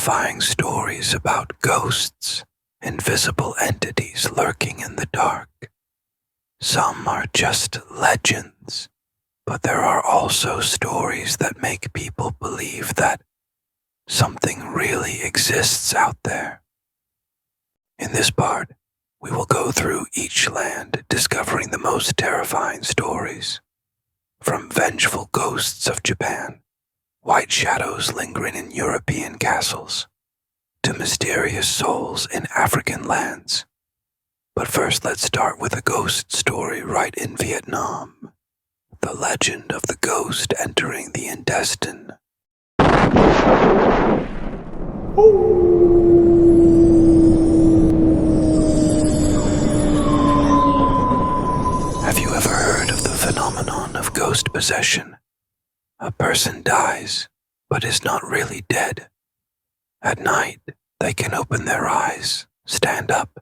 terrifying stories about ghosts, invisible entities lurking in the dark. Some are just legends, but there are also stories that make people believe that something really exists out there. In this part, we will go through each land discovering the most terrifying stories. From vengeful ghosts of Japan, white shadows lingering in European castles, to mysterious souls in African lands. But first, let's start with a ghost story right in Vietnam. The legend of the ghost entering the intestine. Have you ever heard of the phenomenon of ghost possession? A person dies, but is not really dead. At night, they can open their eyes, stand up,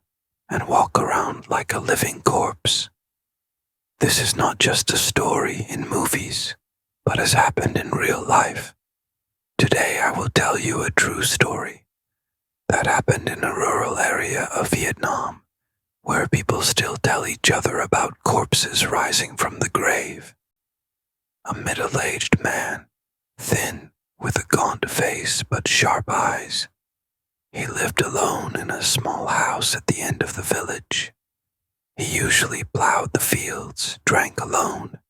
and walk around like a living corpse. This is not just a story in movies, but has happened in real life. Today I will tell you a true story that happened in a rural area of Vietnam, where people still tell each other about corpses rising from the grave. A middle-aged man, thin, with a gaunt face but sharp eyes. He lived alone in a small house at the end of the village. He usually plowed the fields, drank alone,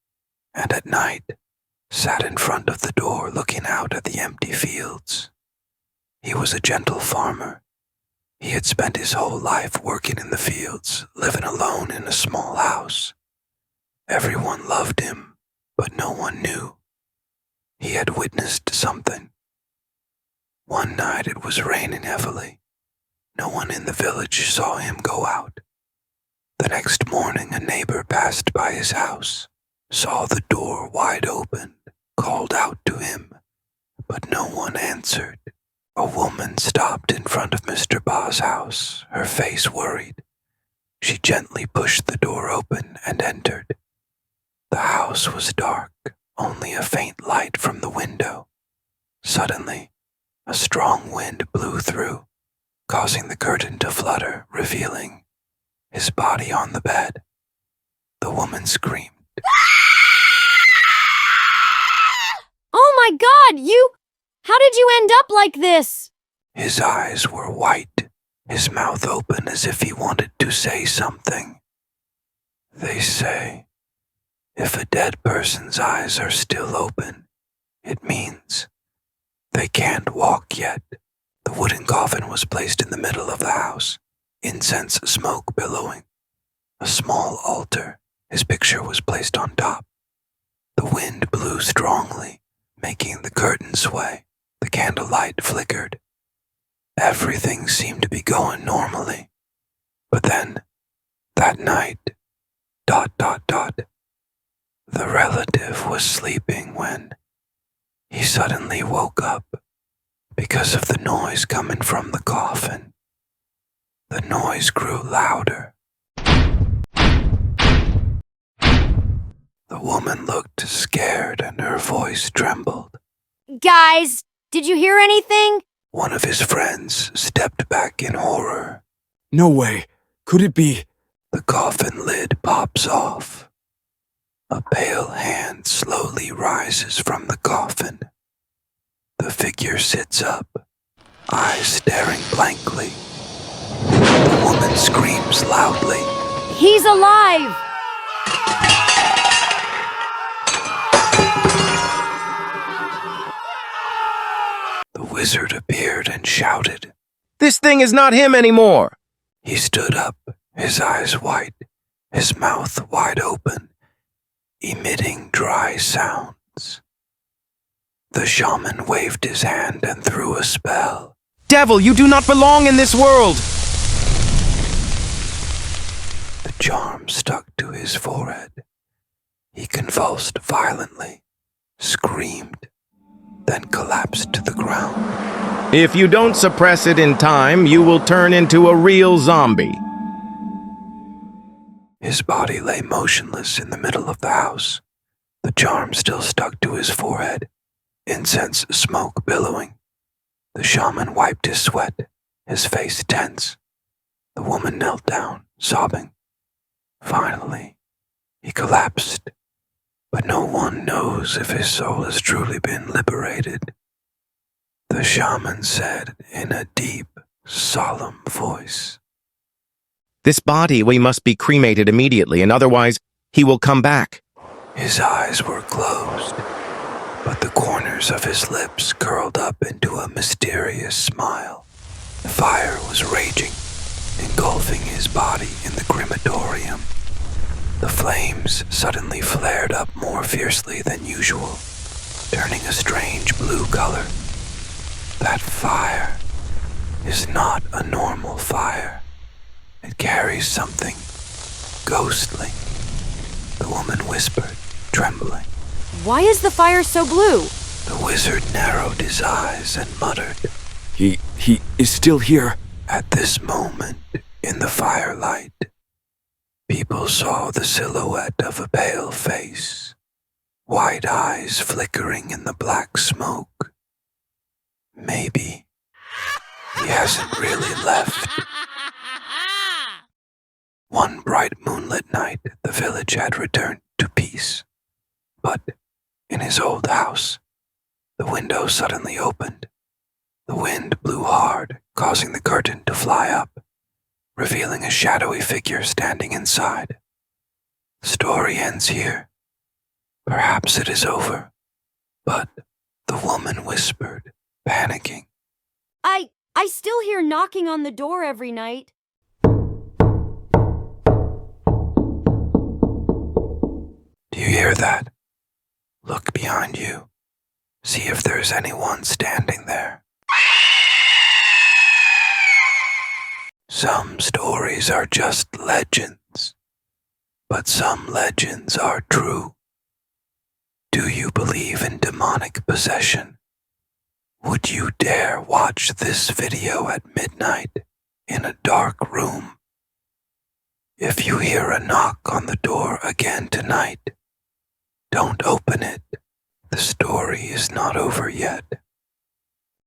and at night sat in front of the door looking out at the empty fields. He was a gentle farmer. He had spent his whole life working in the fields, living alone in a small house. Everyone loved him, but no one knew. He had witnessed something. One night it was raining heavily. No one in the village saw him go out. The next morning a neighbor passed by his house, saw the door wide open, called out to him, but no one answered. A woman stopped in front of Mr. Ba's house, her face worried. She gently pushed the door open and entered. The house was dark, only a faint light from the window. Suddenly, a strong wind blew through, causing the curtain to flutter, revealing his body on the bed. The woman screamed. Oh my God, how did you end up like this? His eyes were white, his mouth open as if he wanted to say something. They say, if a dead person's eyes are still open, it means they can't walk yet. The wooden coffin was placed in the middle of the house, incense smoke billowing. A small altar, his picture was placed on top. The wind blew strongly, making the curtain sway. The candlelight flickered. Everything seemed to be going normally. But then, that night, ... The relative was sleeping when he suddenly woke up because of the noise coming from the coffin. The noise grew louder. The woman looked scared and her voice trembled. Guys, did you hear anything? One of his friends stepped back in horror. No way. Could it be? The coffin lid pops off. A pale hand slowly rises from the coffin. The figure sits up, eyes staring blankly. The woman screams loudly. He's alive! The wizard appeared and shouted. This thing is not him anymore! He stood up, his eyes white, his mouth wide open, emitting dry sounds. The shaman waved his hand and threw a spell. Devil, you do not belong in this world! The charm stuck to his forehead. He convulsed violently, screamed, then collapsed to the ground. If you don't suppress it in time, you will turn into a real zombie. His body lay motionless in the middle of the house, the charm still stuck to his forehead, incense smoke billowing. The shaman wiped his sweat, his face tense. The woman knelt down, sobbing. Finally, he collapsed, but no one knows if his soul has truly been liberated. The shaman said in a deep, solemn voice, This body we must be cremated immediately, and otherwise he will come back. His eyes were closed, but the corners of his lips curled up into a mysterious smile. The fire was raging, engulfing his body in the crematorium. The flames suddenly flared up more fiercely than usual, turning a strange blue color. That fire is not a normal fire. It carries something ghostly. The woman whispered, trembling. Why is the fire so blue? The wizard narrowed his eyes and muttered. He is still here. At this moment, in the firelight, people saw the silhouette of a pale face, white eyes flickering in the black smoke. Maybe he hasn't really left. One bright moonlit night, the village had returned to peace. But in his old house, the window suddenly opened. The wind blew hard, causing the curtain to fly up, revealing a shadowy figure standing inside. The story ends here. Perhaps it is over. But the woman whispered, panicking. I still hear knocking on the door every night. Do you hear that? Look behind you. See if there's anyone standing there. Some stories are just legends, but some legends are true. Do you believe in demonic possession? Would you dare watch this video at midnight in a dark room? If you hear a knock on the door again tonight, don't open it. The story is not over yet.